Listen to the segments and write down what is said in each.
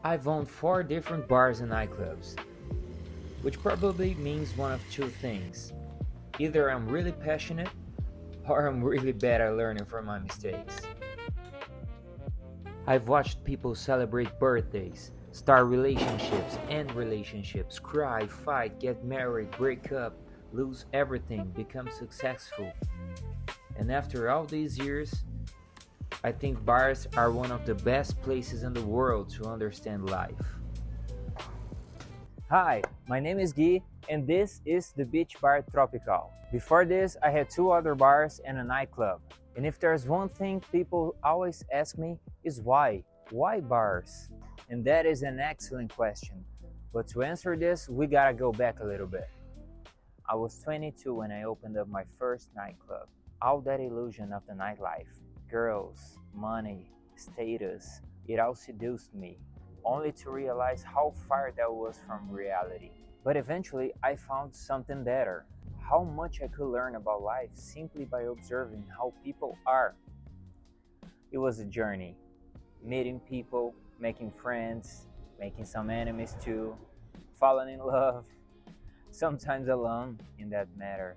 I've owned 4 different bars and nightclubs, which probably means one of two things. Either I'm really passionate, or I'm really bad at learning from my mistakes. I've watched people celebrate birthdays, start relationships, end relationships, cry, fight, get married, break up, lose everything, become successful. And after all these years, I think bars are one of the best places in the world to understand life. Hi, my name is Gui, and this is the Beach Bar Tropical. Before this, I had 2 other bars and a nightclub. And if there's one thing people always ask me is why? Why bars? And that is an excellent question. But to answer this, we gotta go back a little bit. I was 22 when I opened up my first nightclub. All that illusion of the nightlife, girls, money, status, it all seduced me, only to realize how far that was from reality. But eventually, I found something better. How much I could learn about life simply by observing how people are. It was a journey, meeting people, making friends, making some enemies too, falling in love, sometimes alone in that matter.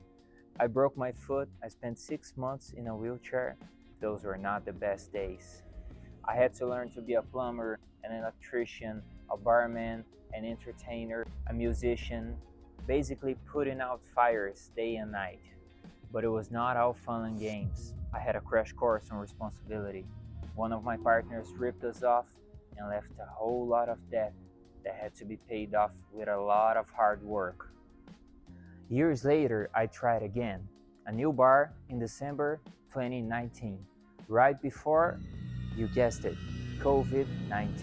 I broke my foot. I spent 6 months in a wheelchair. Those were not the best days. I had to learn to be a plumber, an electrician, a barman, an entertainer, a musician, basically putting out fires day and night. But it was not all fun and games. I had a crash course on responsibility. One of my partners ripped us off and left a whole lot of debt that had to be paid off with a lot of hard work. Years later, I tried again, a new bar in December 2019, right before, you guessed it, COVID-19.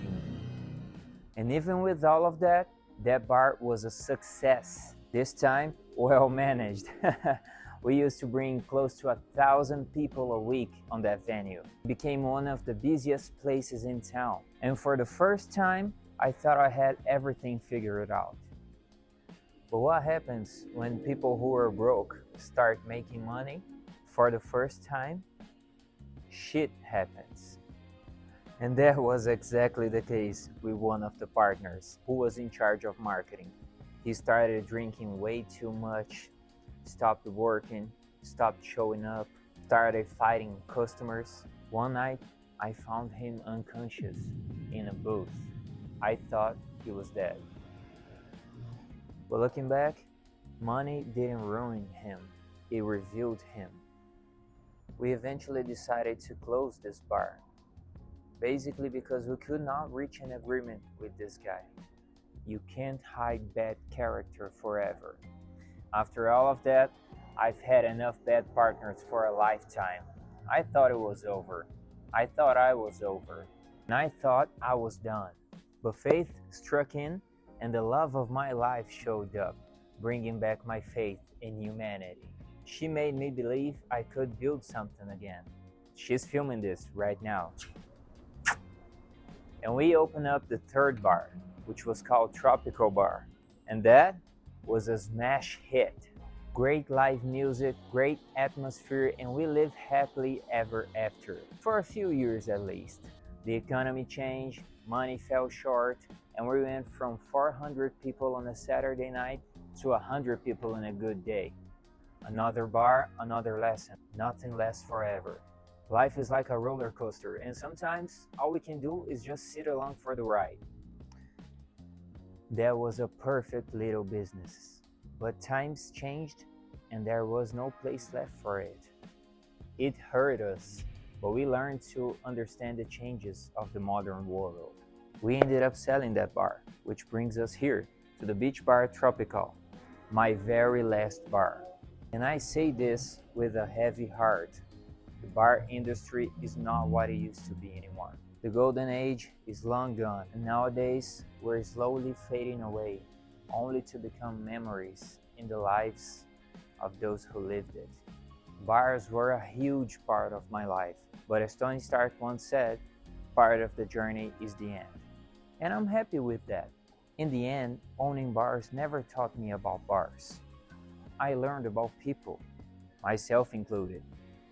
And even with all of that, that bar was a success. This time, well managed. We used to bring close to 1,000 people a week on that venue. It became one of the busiest places in town. And for the first time, I thought I had everything figured out. But what happens when people who are broke start making money for the first time? Shit happens. And that was exactly the case with one of the partners who was in charge of marketing. He started drinking way too much, stopped working, stopped showing up, started fighting customers. One night, I found him unconscious in a booth. I thought he was dead. But looking back, money didn't ruin him, it revealed him. We eventually decided to close this bar, basically because we could not reach an agreement with this guy. You can't hide bad character forever. After all of that, I've had enough bad partners for a lifetime. I thought it was over. I thought I was over. And I thought I was done. But faith struck in, and the love of my life showed up, bringing back my faith in humanity. She made me believe I could build something again. She's filming this right now. And we opened up the third bar, which was called Tropical Bar. And that was a smash hit. Great live music, great atmosphere, and we lived happily ever after. For a few years at least. The economy changed, money fell short, and we went from 400 people on a Saturday night to 100 people on a good day. Another bar, another lesson. Nothing lasts forever. Life is like a roller coaster, and sometimes all we can do is just sit along for the ride. That was a perfect little business, but times changed and there was no place left for it. It hurt us, but we learned to understand the changes of the modern world. We ended up selling that bar, which brings us here to the Beach Bar Tropical, my very last bar. And I say this with a heavy heart. The bar industry is not what it used to be anymore. The golden age is long gone, and nowadays we're slowly fading away, only to become memories in the lives of those who lived it. Bars were a huge part of my life, but as Tony Stark once said, part of the journey is the end. And I'm happy with that. In the end, owning bars never taught me about bars. I learned about people, myself included.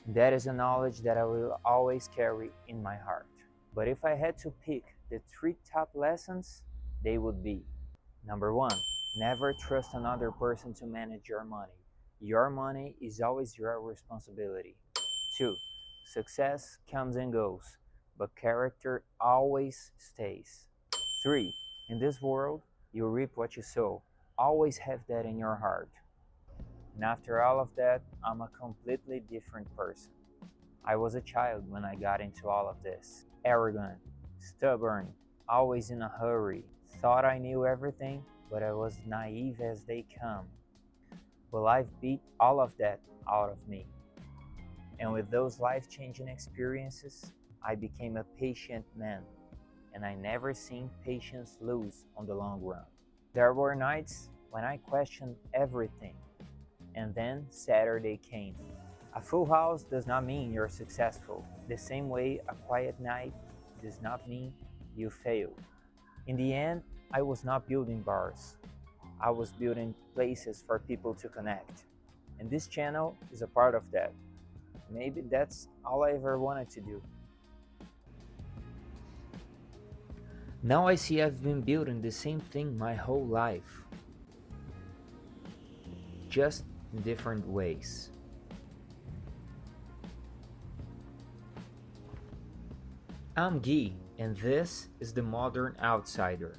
That is a knowledge that I will always carry in my heart. But if I had to pick the three top lessons, they would be: number one, never trust another person to manage your money. Your money is always your responsibility. Two, success comes and goes, but character always stays. Three, in this world, you reap what you sow. Always have that in your heart. And after all of that, I'm a completely different person. I was a child when I got into all of this. Arrogant, stubborn, always in a hurry. Thought I knew everything, but I was naive as they come. Well, I've beat all of that out of me. And with those life-changing experiences, I became a patient man. And I never seen patience lose on the long run. There were nights when I questioned everything. And then Saturday came. A full house does not mean you're successful. The same way a quiet night does not mean you failed. In the end, I was not building bars. I was building places for people to connect. And this channel is a part of that. Maybe that's all I ever wanted to do. Now I see I've been building the same thing my whole life, just in different ways. I'm Guy, and this is The Modern Outsider.